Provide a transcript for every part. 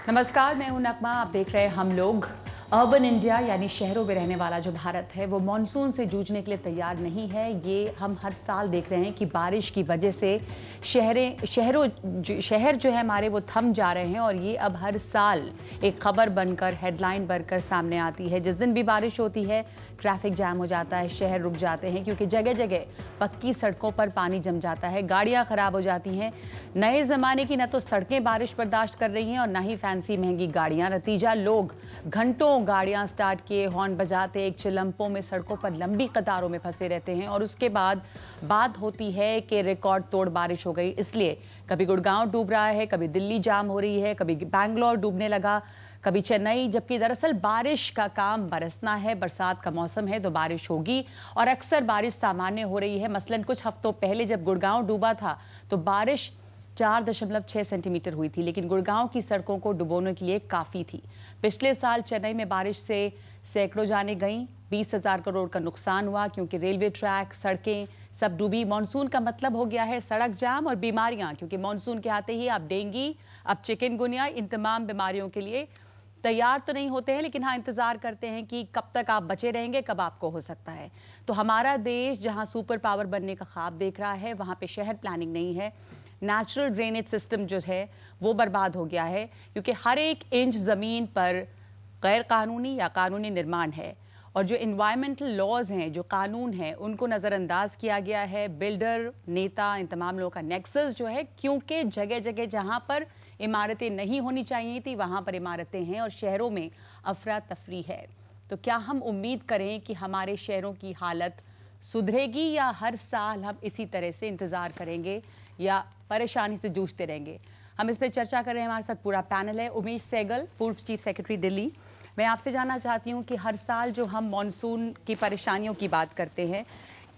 नमस्कार, मैं हूं नकमा। आप देख रहे हैं हम लोग। अर्बन इंडिया यानी शहरों में रहने वाला जो भारत है वो मॉनसून से जूझने के लिए तैयार नहीं है। ये हम हर साल देख रहे हैं कि बारिश की वजह से शहर जो है हमारे वो थम जा रहे हैं और ये अब हर साल एक खबर बनकर हेडलाइन बनकर सामने आती है। जिस दिन भी बारिश होती है ट्रैफिक जैम हो जाता है, शहर रुक जाते हैं क्योंकि जगह जगह पक्की सड़कों पर पानी जम जाता है, गाड़ियां खराब हो जाती हैं। नए जमाने की न तो सड़कें बारिश बर्दाश्त कर रही हैं और ना ही फैंसी महंगी गाड़ियां। नतीजा, लोग घंटों गाड़ियां स्टार्ट किए, हॉर्न बजाते एक चिलम्पों में सड़कों पर लंबी कतारों में फंसे रहते हैं और उसके बाद बात होती है कि रिकॉर्ड तोड़ बारिश हो गई। इसलिए कभी गुड़गांव डूब रहा है, कभी दिल्ली जाम हो रही है, कभी बैंगलोर डूबने लगा, कभी चेन्नई। जबकि दरअसल बारिश का काम बरसना है। बरसात का मौसम है तो बारिश होगी और अक्सर बारिश सामान्य हो रही है। मसलन कुछ हफ्तों पहले जब गुड़गांव डूबा था तो बारिश 4.6 सेंटीमीटर हुई थी, लेकिन गुड़गांव की सड़कों को डुबोने के लिए काफी थी। पिछले साल चेन्नई में बारिश से सैकड़ों जानें गईं, 20,000 करोड़ का नुकसान हुआ क्योंकि रेलवे ट्रैक, सड़कें सब डूबी। मानसून का मतलब हो गया है सड़क जाम और बीमारियां, क्योंकि मानसून के आते ही अब डेंगू, अब चिकनगुनिया, इन तमाम बीमारियों के लिए तैयार तो नहीं होते हैं, लेकिन हाँ इंतजार करते हैं कि कब तक आप बचे रहेंगे, कब आपको हो सकता है। तो हमारा देश जहां सुपर पावर बनने का ख्वाब देख रहा है वहां पे शहर प्लानिंग नहीं है। नेचुरल ड्रेनेज सिस्टम जो है वो बर्बाद हो गया है क्योंकि हर एक इंच जमीन पर गैर कानूनी या कानूनी निर्माण है और जो इन्वायरमेंटल लॉज हैं, जो कानून हैं, उनको नज़रअंदाज किया गया है। बिल्डर, नेता, इन तमाम लोगों का नेक्सस जो है, क्योंकि जगह जगह जहां पर इमारतें नहीं होनी चाहिए थी वहां पर इमारतें हैं और शहरों में अफरा तफरी है। तो क्या हम उम्मीद करें कि हमारे शहरों की हालत सुधरेगी या हर साल हम इसी तरह से इंतजार करेंगे या परेशानी से जूझते रहेंगे? हम इस पर चर्चा कर रहे हैं। हमारे साथ पूरा पैनल है। उमेश सहगल, पूर्व चीफ सेक्रेटरी दिल्ली। मैं आपसे जानना चाहती हूँ कि हर साल जो हम मॉनसून की परेशानियों की बात करते हैं,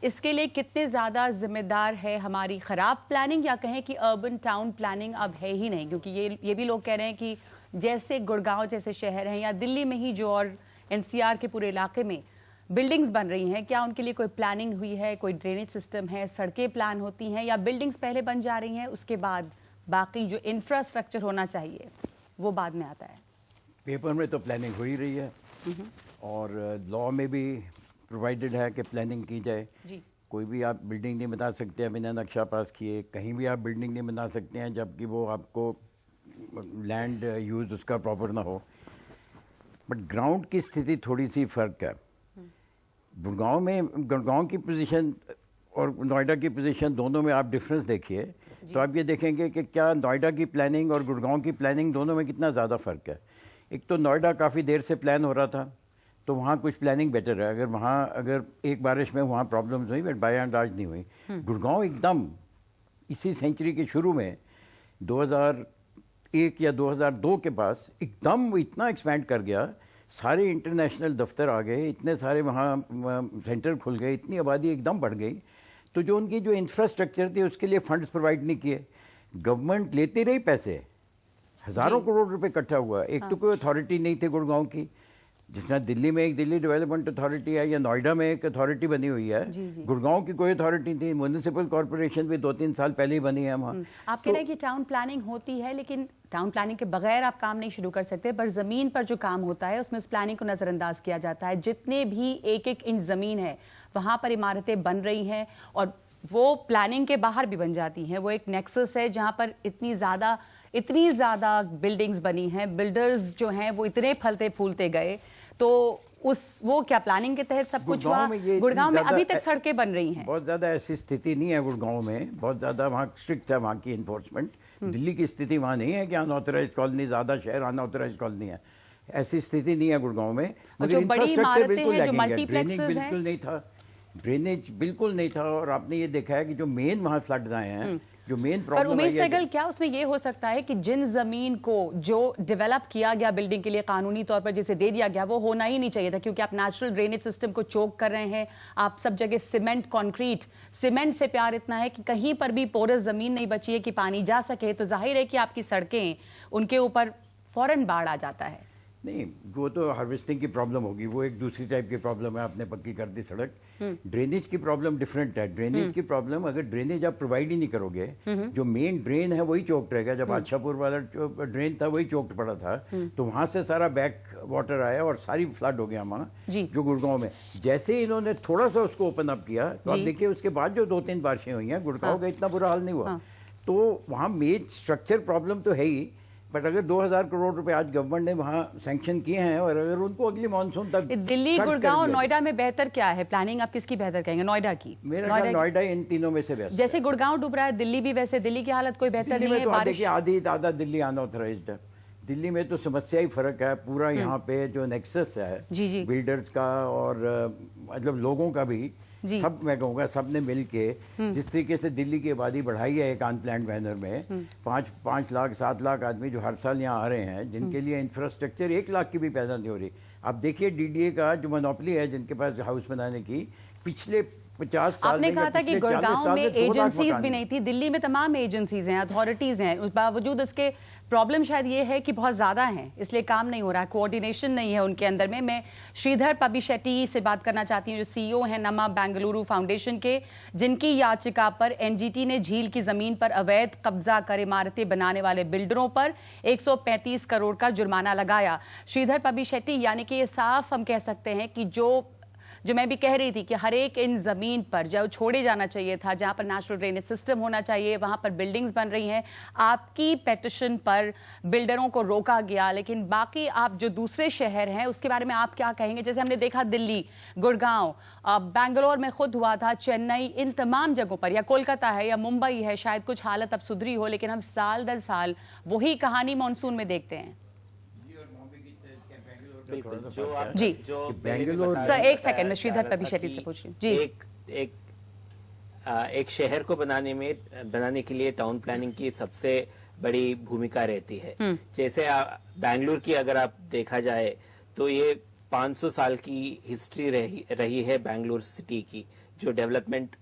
इसके लिए कितने ज़्यादा जिम्मेदार है हमारी ख़राब प्लानिंग या कहें कि अर्बन टाउन प्लानिंग अब है ही नहीं? क्योंकि ये भी लोग कह रहे हैं कि जैसे गुड़गांव जैसे शहर हैं या दिल्ली में ही जो और एनसीआर के पूरे इलाके में बिल्डिंग्स बन रही हैं, क्या उनके लिए कोई प्लानिंग हुई है, कोई ड्रेनेज सिस्टम है, सड़कें प्लान होती हैं या बिल्डिंग्स पहले बन जा रही हैं, उसके बाद बाकी जो इंफ्रास्ट्रक्चर होना चाहिए वो बाद में आता है? पेपर में तो प्लानिंग हो ही रही है और लॉ में भी प्रोवाइडेड है कि प्लानिंग की जाए जी। कोई भी आप बिल्डिंग नहीं बना सकते हैं बिना नक्शा पास किए, कहीं भी आप बिल्डिंग नहीं बना सकते हैं जबकि वो आपको लैंड यूज़ उसका प्रॉपर ना हो। बट ग्राउंड की स्थिति थोड़ी सी फ़र्क है। गुड़गांव की पोजीशन और नोएडा की पोजीशन दोनों में आप डिफरेंस देखिए तो आप ये देखेंगे कि क्या नोएडा की प्लानिंग और गुड़गांव की प्लानिंग दोनों में कितना ज़्यादा फ़र्क है। एक तो नोएडा काफ़ी देर से प्लान हो रहा था तो वहाँ कुछ प्लानिंग बेटर है। अगर एक बारिश में वहाँ प्रॉब्लम्स हुई बट बाय एंड लार्ज नहीं हुई। गुड़गांव एकदम इसी सेंचुरी के शुरू में 2001 या 2002 के पास एकदम इतना एक्सपैंड कर गया, सारे इंटरनेशनल दफ्तर आ गए, इतने सारे वहाँ सेंटर खुल गए, इतनी आबादी एकदम बढ़ गई। तो जो उनकी जो इंफ्रास्ट्रक्चर थी उसके लिए फंड्स प्रोवाइड नहीं किए, गवर्नमेंट लेती रही पैसे, हज़ारों करोड़ रुपए इकट्ठा हुआ। एक तो कोई अथॉरिटी नहीं थी गुड़गांव की, जिसमें दिल्ली में एक दिल्ली डेवलपमेंट अथॉरिटी है या नोएडा में एक अथॉरिटी बनी हुई है। गुड़गांव की कोई अथॉरिटी थी। म्युनिसिपल कॉर्पोरेशन भी 2-3 साल पहले ही बनी है वहाँ। आप कह रहे हैं कि टाउन प्लानिंग होती है, लेकिन टाउन प्लानिंग के बगैर आप काम नहीं शुरू कर सकते, पर जमीन पर जो काम होता है उसमें उस प्लानिंग को नजरअंदाज किया जाता है। जितने भी एक एक इंच जमीन है वहां पर इमारतें बन रही हैं और वो प्लानिंग के बाहर भी बन जाती हैं। वो एक नेक्सस है जहां पर इतनी ज्यादा बिल्डिंग्स बनी हैं, बिल्डर्स जो हैं वो इतने फलते फूलते गए, तो वो क्या प्लानिंग के तहत सब कुछ हुआ? गुड़गांव में अभी तक सड़कें बन रही हैं। बहुत ज्यादा ऐसी स्थिति नहीं है गुड़गांव में, बहुत ज्यादा वहाँ स्ट्रिक्ट है वहाँ की इन्फोर्समेंट। दिल्ली की स्थिति वहाँ नहीं है कि अनऑथराइज्ड कॉलोनी, ज्यादा शहर अनऑथराइज्ड कॉलोनी है, ऐसी स्थिति नहीं है गुड़गांव में। मगर इंफ्रास्ट्रक्चर बिल्कुल लैकिंग है, ड्रेनेज बिल्कुल नहीं था और आपने ये देखा है कि जो मेन वहाँ फ्लड्स आए हैं, जो मेन प्रॉब्लम है। उमेश सहगल, क्या उसमें ये हो सकता है कि जिन जमीन को जो डेवलप किया गया बिल्डिंग के लिए कानूनी तौर पर जिसे दे दिया गया वो होना ही नहीं चाहिए था, क्योंकि आप नेचुरल ड्रेनेज सिस्टम को चोक कर रहे हैं, आप सब जगह सीमेंट, कंक्रीट, सीमेंट से प्यार इतना है कि कहीं पर भी पोरस जमीन नहीं बची है कि पानी जा सके, तो जाहिर है कि आपकी सड़कें, उनके ऊपर फौरन बाढ़ आ जाता है। नहीं, वो तो हार्वेस्टिंग की प्रॉब्लम होगी, वो एक दूसरी टाइप की प्रॉब्लम है। आपने पक्की कर दी सड़क। ड्रेनेज की प्रॉब्लम डिफरेंट है। ड्रेनेज की प्रॉब्लम, अगर ड्रेनेज आप प्रोवाइड ही नहीं करोगे, जो मेन ड्रेन है वही चौक्ड रहेगा। जब आशापुर वाला ड्रेन था वही चौक्ड पड़ा था, तो वहां से सारा बैक वाटर आया और सारी फ्लड हो गया वहाँ जो गुड़गांव में। जैसे ही इन्होंने थोड़ा सा उसको ओपन अप किया, तो आप देखिए उसके बाद जो 2-3 बारिशें हुई हैं, गुड़गांव का इतना बुरा हाल नहीं हुआ। तो वहाँ मेन स्ट्रक्चर प्रॉब्लम तो है ही, बट अगर 2000 करोड़ रुपए आज गवर्नमेंट ने वहाँ सैंक्शन किए हैं, और अगर उनको अगली मानसून तक दिल्ली, गुड़गांव, नोएडा में बेहतर क्या है प्लानिंग? आप किसकी बेहतर कहेंगे? नोएडा की? मेरा ख्याल नोएडा इन तीनों में से बेस्ट। जैसे गुड़गांव डूब रहा है, दिल्ली भी वैसे। दिल्ली की हालत कोई बेहतर नहीं है? तो देखिए आधी आधा दिल्ली अनऑथराइज्ड है। दिल्ली में तो समस्या ही फर्क है। पूरा यहाँ पे जो नेक्सस है बिल्डर्स का और मतलब लोगों का भी, सब मैं कहूँगा सब ने मिल के जिस तरीके से दिल्ली की आबादी बढ़ाई है एक अनप्लान्ड मैनर में, 5 लाख 7 लाख आदमी जो हर साल यहाँ आ रहे हैं, जिनके लिए इंफ्रास्ट्रक्चर 1 लाख की भी पैदा नहीं हो रही। अब देखिए डीडीए का जो मोनोपोली है जिनके पास हाउस बनाने की, पिछले 50 साल आपने कहा था कि गुड़गांव में एजेंसीज भी नहीं थी। दिल्ली में तमाम एजेंसीज हैं, अथॉरिटीज हैं, उस बावजूद इसके प्रॉब्लम शायद ये है कि बहुत ज्यादा हैं, इसलिए काम नहीं हो रहा है, कोऑर्डिनेशन नहीं है उनके अंदर में। मैं श्रीधर पबिशेट्टी से बात करना चाहती हूँ, जो सीईओ हैं नमा बेंगलुरु फाउंडेशन के, जिनकी याचिका पर एनजीटी ने झील की जमीन पर अवैध कब्जा कर इमारतें बनाने वाले बिल्डरों पर 135 करोड़ का जुर्माना लगाया। श्रीधर पबिशेट्टी, यानी कि ये साफ हम कह सकते हैं कि जो मैं भी कह रही थी कि हर एक इन जमीन पर जो छोड़े जाना चाहिए था, जहां पर नेचुरल ड्रेनेज सिस्टम होना चाहिए, वहां पर बिल्डिंग्स बन रही हैं। आपकी पेटिशन पर बिल्डरों को रोका गया, लेकिन बाकी आप जो दूसरे शहर हैं उसके बारे में आप क्या कहेंगे? जैसे हमने देखा दिल्ली, गुड़गांव, बैंगलोर में खुद हुआ था, चेन्नई, इन तमाम जगहों पर, या कोलकाता है या मुंबई है, शायद कुछ हालत अब सुधरी हो, लेकिन हम साल दर साल वही कहानी मानसून में देखते हैं। जी बेंगलोर सर, एक सेकंड में श्रीधर पबिशेट्टी से पूछ रही हूँ जी। एक शहर को बनाने के लिए टाउन प्लानिंग की सबसे बड़ी भूमिका रहती है। जैसे बेंगलुरु की अगर आप देखा जाए तो ये 500 साल की हिस्ट्री रही है बेंगलुरु सिटी की, जो डेवलपमेंट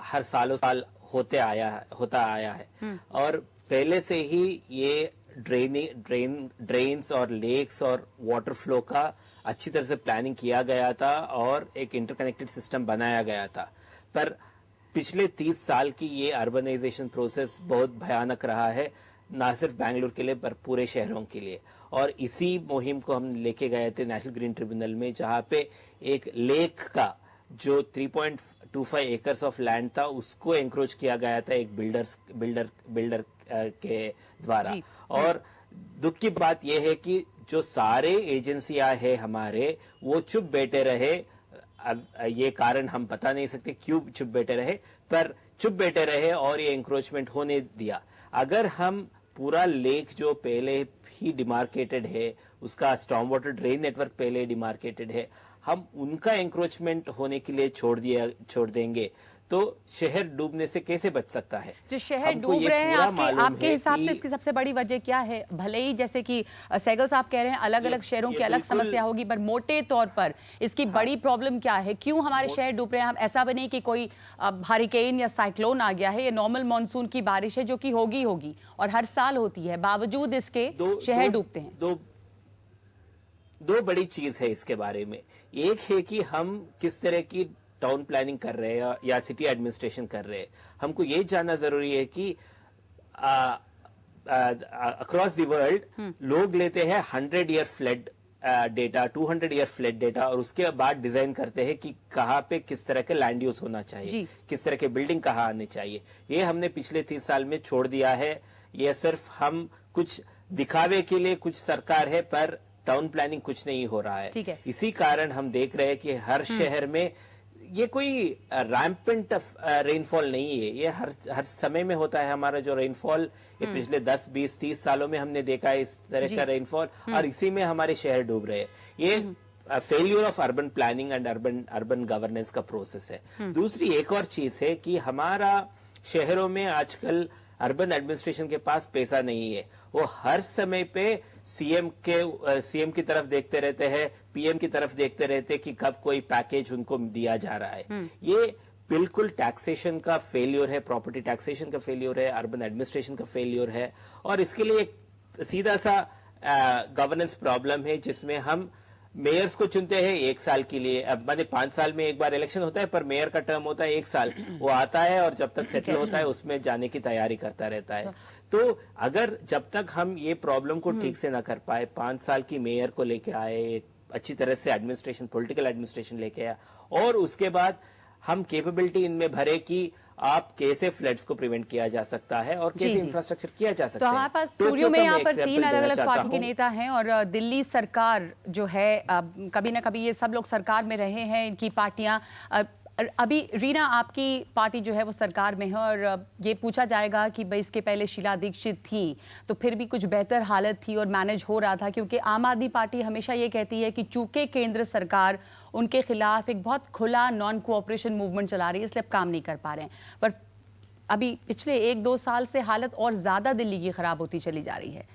हर सालों साल होता आया है। और पहले से ही ये ड्रेन्स और लेक्स और वाटर फ्लो का अच्छी तरह से प्लानिंग किया गया था और एक इंटरकनेक्टेड सिस्टम बनाया गया था। पर पिछले 30 साल की ये अर्बनाइजेशन प्रोसेस बहुत भयानक रहा है, ना सिर्फ बेंगलुरु के लिए पर पूरे शहरों के लिए। और इसी मुहिम को हम लेके गए थे नेशनल ग्रीन ट्रिब्यूनल में, जहां पे एक लेक का जो 3.25 एकर्स ऑफ लैंड था उसको एंक्रोच किया गया था एक बिल्डर के द्वारा। और दुख की बात यह है कि जो सारे एजेंसियां हैं हमारे, वो चुप बैठे रहे। अब ये कारण हम बता नहीं सकते क्यों चुप बैठे रहे, पर चुप बैठे रहे और ये एंक्रोचमेंट होने दिया। अगर हम पूरा लेक जो पहले ही डिमार्केटेड है, उसका स्टॉर्म वाटर ड्रेन नेटवर्क पहले डिमार्केटेड है, हम उनका एंक्रोचमेंट होने के लिए छोड़ देंगे तो शहर डूबने से कैसे बच सकता है? जो शहर डूब रहे हैं आपके हिसाब से इसकी सबसे बड़ी वजह क्या है? भले ही जैसे कि सहगल साहब कह रहे हैं अलग अलग शहरों की अलग समस्या होगी, पर मोटे तौर पर इसकी बड़ी प्रॉब्लम क्या है? क्यों हमारे शहर डूब रहे हैं? हम ऐसा भी नहीं कि कोई हरिकेन या साइक्लोन आ गया है, ये नॉर्मल मानसून की बारिश है जो कि होगी और हर साल होती है, बावजूद इसके शहर डूबते हैं। दो बड़ी चीज है इसके बारे में। एक है कि हम किस तरह की टाउन प्लानिंग कर रहे हैं या सिटी एडमिनिस्ट्रेशन कर रहे हैं। हमको ये जानना जरूरी है कि अक्रॉस द वर्ल्ड लोग लेते हैं 100 year flood data, 200 year flood data, और उसके बाद डिजाइन करते हैं कि कहाँ पे किस तरह के लैंड यूज होना चाहिए, किस तरह के बिल्डिंग कहाँ आने चाहिए। ये हमने पिछले 30 साल में छोड़ दिया है। ये सिर्फ हम कुछ दिखावे के लिए कुछ सरकार है, पर टाउन प्लानिंग कुछ नहीं हो रहा है। इसी कारण हम देख रहे हैं कि हर शहर में ये कोई रैम्पेंट रेनफॉल नहीं है। ये हर समय में होता है हमारा जो रेनफॉल, ये पिछले 10, 20, 30 सालों में हमने देखा है इस तरह का रेनफॉल, और इसी में हमारे शहर डूब रहे हैं। ये failure of urban planning and urban governance का प्रोसेस है। दूसरी एक और चीज है कि हमारा शहरों में आजकल अर्बन एडमिनिस्ट्रेशन के पास पैसा नहीं है। वो हर समय पे सीएम की तरफ देखते रहते हैं, पीएम की तरफ देखते रहते हैं कि कब कोई पैकेज उनको दिया जा रहा है। ये बिल्कुल टैक्सेशन का फेल्योर है, प्रॉपर्टी टैक्सेशन का फेल्योर है, अर्बन एडमिनिस्ट्रेशन का फेल्योर है। और इसके लिए एक सीधा सा गवर्नेंस प्रॉब्लम है, जिसमें हम मेयर्स को चुनते हैं 1 साल के लिए। अब माने 5 साल में एक बार इलेक्शन होता है, पर मेयर का टर्म होता है 1 साल। वो आता है और जब तक सेटल होता है उसमें जाने की तैयारी करता रहता है। तो अगर जब तक हम ये प्रॉब्लम को ठीक से ना कर पाए, 5 साल की मेयर को लेके आए, अच्छी तरह से एडमिनिस्ट्रेशन, पॉलिटिकल एडमिनिस्ट्रेशन लेके आया, और उसके बाद हम कैपेबिलिटी इनमें भरे कि आप कैसे फ्लड्स को प्रिवेंट किया जा सकता है और कैसे इंफ्रास्ट्रक्चर किया जा सकता तो है। हमारे पास टोक्यो स्टूडियो में का यहाँ मैं पर example 3 अलग देना अलग चाहता पार्टी के हूं। नेता हैं और दिल्ली सरकार जो है कभी ना कभी ये सब लोग सरकार में रहे हैं, इनकी पार्टियां। अभी रीना, आपकी पार्टी जो है वो सरकार में है और ये पूछा जाएगा कि भाई इसके पहले शीला दीक्षित थी तो फिर भी कुछ बेहतर हालत थी और मैनेज हो रहा था, क्योंकि आम आदमी पार्टी हमेशा ये कहती है कि चूंकि केंद्र सरकार उनके खिलाफ एक बहुत खुला नॉन कोऑपरेशन मूवमेंट चला रही है, इसलिए अब काम नहीं कर पा रहे हैं। पर अभी पिछले 1-2 साल से हालत और ज्यादा दिल्ली की खराब होती चली जा रही है।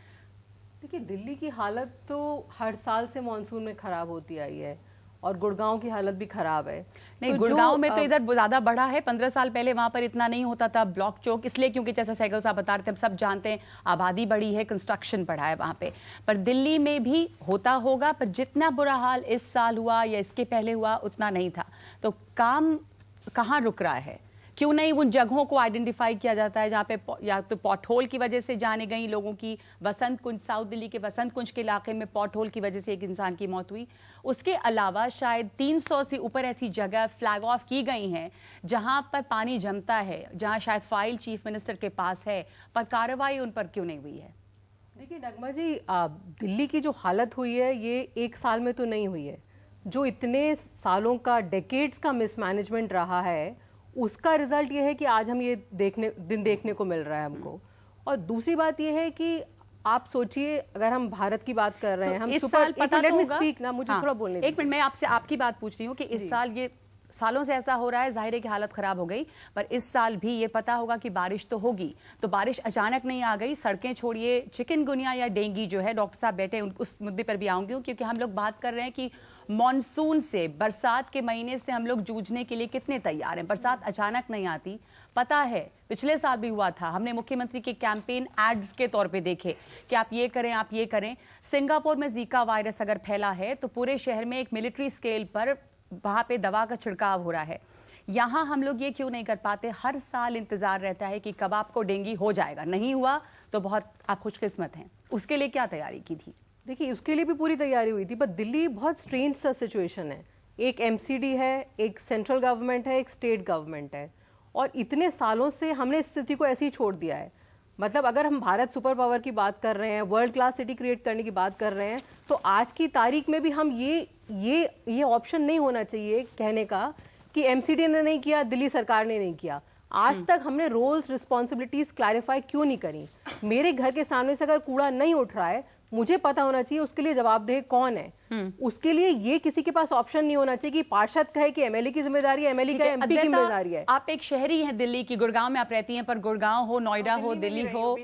देखिए, दिल्ली की हालत तो हर साल से मानसून में खराब होती आई है और गुड़गांव की हालत भी खराब है। नहीं, तो गुड़गांव में तो इधर ज्यादा बढ़ा है। 15 साल पहले वहां पर इतना नहीं होता था ब्लॉक चौक, इसलिए क्योंकि जैसा सहगल साहब बता रहे थे, हम सब जानते हैं आबादी बढ़ी है, कंस्ट्रक्शन बढ़ा है वहां पे। पर दिल्ली में भी होता होगा, पर जितना बुरा हाल इस साल हुआ या इसके पहले हुआ उतना नहीं था। तो काम कहाँ रुक रहा है? क्यों नहीं उन जगहों को आइडेंटिफाई किया जाता है जहाँ पे या तो पॉटहोल की वजह से जाने गई लोगों की, वसंत कुंज, साउथ दिल्ली के वसंत कुंज के इलाके में पॉटहोल की वजह से एक इंसान की मौत हुई। उसके अलावा शायद 300 से ऊपर ऐसी जगह फ्लैग ऑफ की गई हैं जहां पर पानी जमता है, जहां शायद फाइल चीफ मिनिस्टर के पास है, पर कार्रवाई उन पर क्यों नहीं हुई है? देखिए नगमा जी, दिल्ली की जो हालत हुई है ये 1 साल में तो नहीं हुई है। जो इतने सालों का, डेकेड्स का मिसमैनेजमेंट रहा है, उसका रिजल्ट ये है कि आज हम ये देखने को मिल रहा है हमको। और दूसरी बात ये है कि आप सोचिए, अगर हम भारत की बात कर रहे हैं, हम इस साल पता तो होगा, स्पीक ना, मुझे थोड़ा बोलने एक मिनट, मैं आपसे आपकी बात पूछ रही हूँ कि इस साल ये सालों से ऐसा हो रहा है, जाहिर है कि हालत खराब हो गई, पर इस साल भी ये पता होगा कि बारिश तो होगी। तो बारिश अचानक नहीं आ गई, सड़कें छोड़िए, चिकनगुनिया या डेंगू जो है, डॉक्टर साहब बैठे उस मुद्दे पर भी आऊंगी, क्योंकि हम लोग बात कर रहे हैं कि मॉनसून से, बरसात के महीने से हम लोग जूझने के लिए कितने तैयार हैं। बरसात अचानक नहीं आती, पता है पिछले साल भी हुआ था, हमने मुख्यमंत्री के कैंपेन एड्स के तौर पे देखे कि आप ये करें, आप ये करें। सिंगापुर में जीका वायरस अगर फैला है तो पूरे शहर में एक मिलिट्री स्केल पर वहां पे दवा का छिड़काव हो रहा है। यहाँ हम लोग ये क्यों नहीं कर पाते? हर साल इंतजार रहता है कि कब आपको डेंगू हो जाएगा, नहीं हुआ तो बहुत आप खुशकिस्मत हैं। उसके लिए क्या तैयारी की थी? देखिए, उसके लिए भी पूरी तैयारी हुई थी, पर दिल्ली बहुत स्ट्रेंज सा सिचुएशन है। एक एमसीडी है, एक सेंट्रल गवर्नमेंट है, एक स्टेट गवर्नमेंट है, और इतने सालों से हमने इस स्थिति को ऐसे ही छोड़ दिया है। मतलब अगर हम भारत सुपर पावर की बात कर रहे हैं, वर्ल्ड क्लास सिटी क्रिएट करने की बात कर रहे हैं, तो आज की तारीख में भी हम ये ऑप्शन नहीं होना चाहिए कहने का कि एमसीडी ने नहीं किया, दिल्ली सरकार ने नहीं किया। आज तक हमने रोल्स, रिस्पॉन्सिबिलिटीज क्लैरिफाई क्यों नहीं करी? मेरे घर के सामने से अगर कूड़ा नहीं उठ रहा है, मुझे पता होना चाहिए उसके लिए जवाबदेह कौन है। उसके लिए ये किसी के पास ऑप्शन नहीं होना चाहिए कि पार्षद कहे कि एमएलए की जिम्मेदारी है, एमएलए का एमपी की जिम्मेदारी है। आप एक शहरी हैं दिल्ली की, गुड़गांव में आप रहती हैं, पर गुड़गांव हो, नोएडा हो, दिल्ली हो,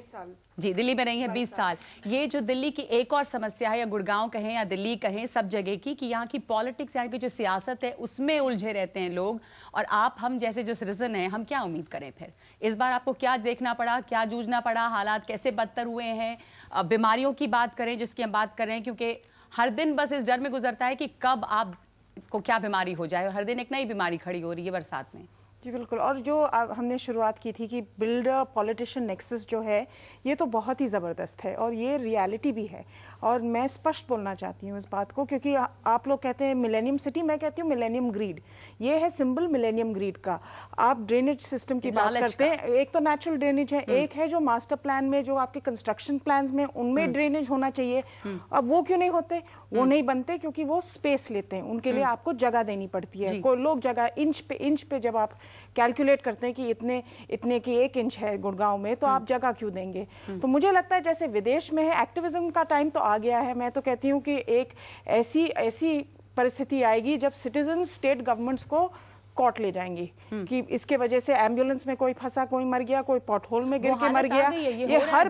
जी दिल्ली में रही है 20 साल। ये जो दिल्ली की एक और समस्या है, या गुड़गांव कहें या दिल्ली कहें, सब जगह की, कि यहाँ की पॉलिटिक्स, यहाँ की जो सियासत है उसमें उलझे रहते हैं लोग, और आप हम जैसे जो सिटीजन हैं, हम क्या उम्मीद करें फिर? इस बार आपको क्या देखना पड़ा, क्या जूझना पड़ा, हालात कैसे बदतर हुए हैं? बीमारियों की बात करें जिसकी हम बात कर रहे हैं, क्योंकि हर दिन बस इस डर में गुजरता है कि कब आपको क्या बीमारी हो जाए, और हर दिन एक नई बीमारी खड़ी हो रही है बरसात में। जी बिल्कुल। और जो हमने शुरुआत की थी कि बिल्ड अ पॉलिटिशियन नेक्सस जो है, ये तो बहुत ही ज़बरदस्त है और ये रियलिटी भी है। और मैं स्पष्ट बोलना चाहती हूँ इस बात को, क्योंकि आप लोग कहते हैं मिलेनियम सिटी, मैं कहती हूँ मिलेनियम ग्रीड। ये है सिंबल मिलेनियम ग्रीड का। आप ड्रेनेज सिस्टम की बात करते हैं, एक तो नेचुरल ड्रेनेज है, एक है जो मास्टर प्लान में, जो आपके कंस्ट्रक्शन प्लान्स में, उनमें ड्रेनेज होना चाहिए। अब वो क्यों नहीं होते? वो नहीं बनते क्योंकि वो स्पेस लेते हैं, उनके लिए आपको जगह देनी पड़ती है। कोई लोग जगह इंच पे जब आप कैलकुलेट करते हैं कि इतने की 1 इंच है गुड़गांव में, तो आप जगह क्यों देंगे? तो मुझे लगता है जैसे विदेश में है, एक्टिविज्म का टाइम तो आ गया है। मैं तो कहती हूँ कि एक ऐसी परिस्थिति आएगी जब सिटीजन स्टेट गवर्नमेंट्स को कोर्ट ले जाएंगे कि इसके वजह से एम्बुलेंस में कोई फंसा, कोई मर गया, कोई पॉटहोल में गिर के मर गया। ये हर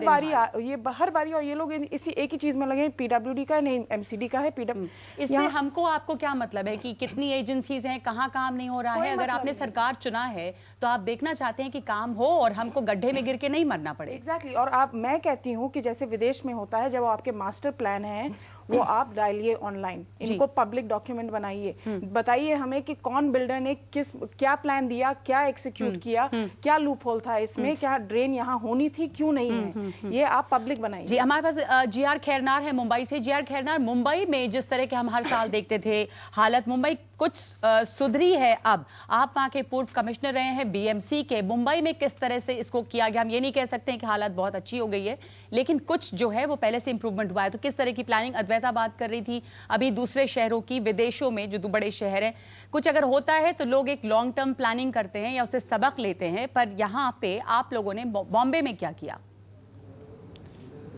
बारी और ये लोग इसी एक ही चीज में लगे, पीडब्ल्यूडी का नहीं एमसीडी का है। इससे हमको आपको क्या मतलब है कि कितनी एजेंसीज हैं, कहाँ काम नहीं हो रहा है? अगर आपने सरकार चुना है तो आप देखना चाहते हैं कि काम हो और हमको गड्ढे में गिर के नहीं मरना पड़े। एग्जैक्टली। और मैं कहती हूँ कि जैसे विदेश में होता है, जब आपके मास्टर प्लान है वो आप डालिए ऑनलाइन, इनको पब्लिक डॉक्यूमेंट बनाइए, बताइए हमें कि कौन बिल्डर ने क्या प्लान दिया, क्या एग्जीक्यूट किया, क्या लूप होल था इसमें, क्या ड्रेन यहाँ होनी थी, क्यों नहीं है, ये आप पब्लिक बनाइए। जी, हमारे पास जीआर खैरनार है मुंबई से। जीआर खैरनार, मुंबई में जिस तरह के हम हर साल देखते थे हालत, मुंबई कुछ सुधरी है अब। आप वहाँ के पूर्व कमिश्नर रहे हैं बीएमसी के, मुंबई में किस तरह से इसको किया गया? हम ये नहीं कह सकते हैं कि हालत बहुत अच्छी हो गई है, लेकिन कुछ जो है वो पहले से इंप्रूवमेंट हुआ है। तो किस तरह की प्लानिंग? अद्वैता बात कर रही थी अभी दूसरे शहरों की, विदेशों में जो बड़े शहर हैं, कुछ अगर होता है तो लोग एक लॉन्ग टर्म प्लानिंग करते हैं या उससे सबक लेते हैं, पर यहाँ पे आप लोगों ने बॉम्बे में क्या किया?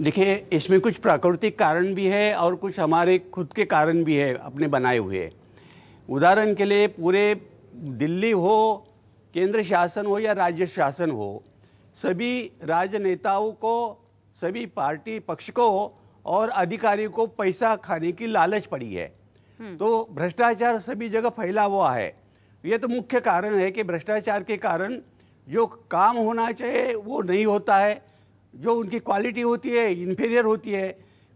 देखिए, इसमें कुछ प्राकृतिक कारण भी है और कुछ हमारे खुद के कारण भी है अपने बनाए हुए। उदाहरण के लिए, पूरे दिल्ली हो, केंद्र शासन हो या राज्य शासन हो, सभी राजनेताओं को, सभी पार्टी पक्ष को और अधिकारियों को पैसा खाने की लालच पड़ी है। तो भ्रष्टाचार सभी जगह फैला हुआ है। ये तो मुख्य कारण है कि भ्रष्टाचार के कारण जो काम होना चाहिए वो नहीं होता है, जो उनकी क्वालिटी होती है इन्फीरियर होती है,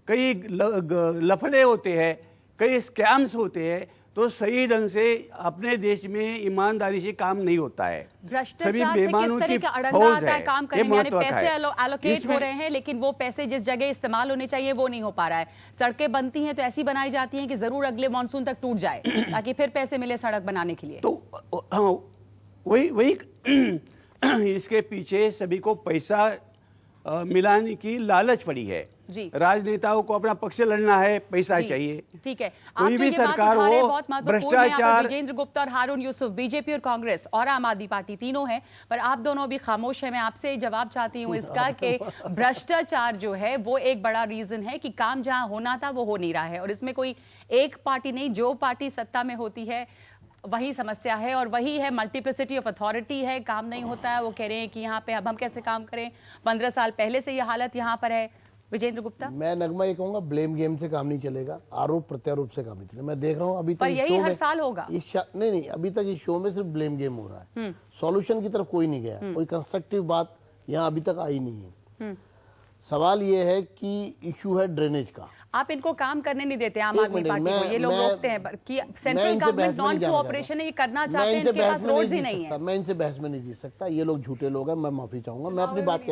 कई लफड़े होते हैं, कई स्कैम्स होते हैं। तो सही ढंग से अपने देश में ईमानदारी से काम नहीं होता है। भ्रष्टाचार से किस तरह का अड़ंगा आता है काम करने में? यानी पैसे एलोकेट हो रहे हैं, लेकिन वो पैसे जिस जगह इस्तेमाल होने चाहिए वो नहीं हो पा रहा है। सड़कें बनती हैं तो ऐसी बनाई जाती हैं कि जरूर अगले मानसून तक टूट जाए ताकि फिर पैसे मिले सड़क बनाने के लिए। तो वही इसके पीछे सभी को पैसा मिलाने की लालच पड़ी है। राजनेताओं को अपना पक्ष लड़ना है, पैसा चाहिए। ठीक है, कोई भी सरकार हो, भ्रष्टाचार। विजेंद्र गुप्ता और हारून यूसुफ, बीजेपी और कांग्रेस और आम आदमी पार्टी तीनों हैं, पर आप दोनों भी खामोश हैं। मैं आपसे जवाब चाहती हूँ इसका कि भ्रष्टाचार जो है वो एक बड़ा रीजन है कि काम जहां होना था वो हो नहीं रहा है, और इसमें कोई एक पार्टी नहीं, जो पार्टी सत्ता में होती है वही समस्या है, और वही है मल्टीप्लिसिटी ऑफ अथॉरिटी है। काम नहीं होता है, वो कह रहे हैं कि यहाँ पे अब हम कैसे काम करें, 15 साल पहले से ये हालत यहाँ पर है। विजेंद्र गुप्ता, मैं नगमा ये कहूंगा, ब्लेम गेम से काम नहीं चलेगा, आरोप प्रत्यारोप से काम नहीं चलेगा। मैं देख रहा हूँ अभी तक यही हर साल होगा। नहीं, अभी तक इस शो में सिर्फ ब्लेम गेम हो रहा है, सॉल्यूशन की तरफ कोई नहीं गया, कोई कंस्ट्रक्टिव बात यहाँ अभी तक आई नहीं है। सवाल ये है कि इशू है ड्रेनेज का। आप इनको काम करने नहीं देते आम आदमी पार्टी को, ये लोग रोकते हैं कि सेंट्रल गवर्नमेंट नॉन कोऑपरेशन है, ये करना चाहते हैं, इनके पास रोड्स ही नहीं है। मैं इनसे बहस में नहीं जीत सकता, ये लोग झूठे लोग हैं, मैं माफी चाहूंगा। मैं अपनी बात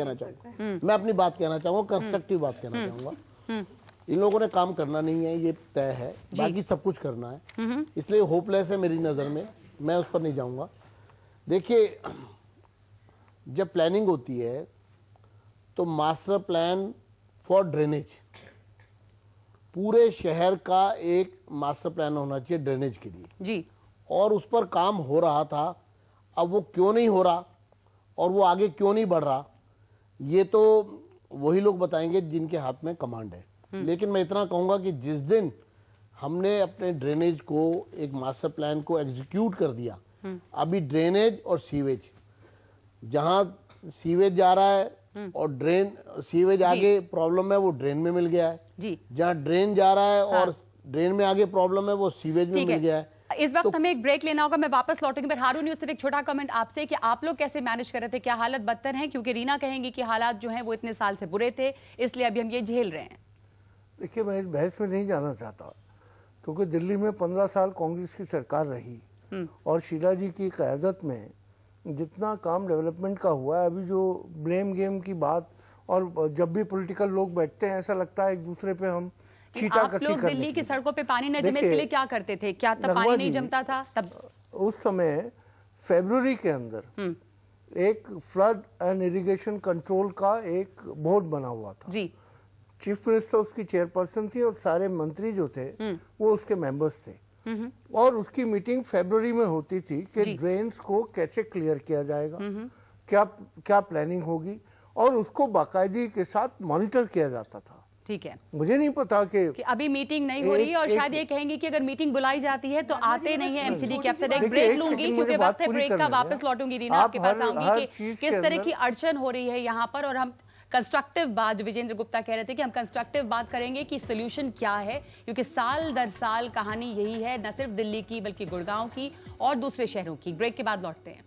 कहना चाहूंगा, कंस्ट्रक्टिव बात कहना चाहूंगा। इन लोगों ने काम करना नहीं है, ये तय है, बाकी सब कुछ करना है, इसलिए होपलेस है मेरी नजर में, मैं उस पर नहीं जाऊंगा। देखिए, जब प्लानिंग होती है तो मास्टर प्लान फॉर ड्रेनेज, पूरे शहर का एक मास्टर प्लान होना चाहिए ड्रेनेज के लिए जी, और उस पर काम हो रहा था। अब वो क्यों नहीं हो रहा और वो आगे क्यों नहीं बढ़ रहा, ये तो वही लोग बताएंगे जिनके हाथ में कमांड है। लेकिन मैं इतना कहूंगा कि जिस दिन हमने अपने ड्रेनेज को, एक मास्टर प्लान को एग्जीक्यूट कर दिया, अभी ड्रेनेज और सीवेज, जहां सीवेज जा रहा है और सीवेज आगे प्रॉब्लम है वो ड्रेन में मिल गया है जी, जहाँ ड्रेन जा रहा है और ड्रेन में आगे प्रॉब्लम है वो सीवेज में मिल गया है। इस वक्त हमें एक ब्रेक लेना होगा, मैं वापस लौटूंगी। पर हारून यूसुफ, एक छोटा कमेंट आपसे कि आप लोग कैसे मैनेज कर रहे थे? क्या हालत बदतर है? क्योंकि रीना कहेंगी कि हालात जो हैं वो इतने साल से बुरे थे, इसलिए अभी हम ये झेल रहे हैं। देखिए, मैं इस बहस में नहीं जाना चाहता, क्योंकि दिल्ली में 15 साल कांग्रेस की सरकार रही और शीला जी की क़यादत में जितना काम डेवलपमेंट का हुआ है, अभी जो ब्लेम गेम की बात, और जब भी पॉलिटिकल लोग बैठते हैं ऐसा लगता है एक दूसरे पे हम आप लोग दिल्ली की सड़कों पे पानी न जमे इसके लिए क्या करते थे? क्या तब पानी नहीं जमता था? तब उस समय फरवरी के अंदर एक फ्लड एंड इरिगेशन कंट्रोल का एक बोर्ड बना हुआ था जी, चीफ मिनिस्टर उसकी चेयरपर्सन थी और सारे मंत्री जो थे वो उसके मेंबर्स थे, और उसकी मीटिंग फरवरी में होती थी कि ड्रेन्स को कैसे क्लियर किया जाएगा, क्या क्या प्लानिंग होगी, और उसको बाकायदगी के साथ मॉनिटर किया जाता था। ठीक है, मुझे नहीं पता कि अभी मीटिंग नहीं हो रही है और शायद ये कहेंगे कि अगर मीटिंग बुलाई जाती है तो आते नहीं है एमसीडी के अफसर। एक ब्रेक लूंगी क्योंकि वक्त है ब्रेक का, वापस लौटूंगी रीना आपके पास आऊंगी कि किस तरह की अड़चन हो रही है यहाँ पर। और हम कंस्ट्रक्टिव बात, जो विजेंद्र गुप्ता कह रहे थे कि हम कंस्ट्रक्टिव बात करेंगे कि सोल्यूशन क्या है, क्योंकि साल दर साल कहानी यही है, न सिर्फ दिल्ली की बल्कि गुड़गांव की और दूसरे शहरों की। ब्रेक के बाद लौटते हैं।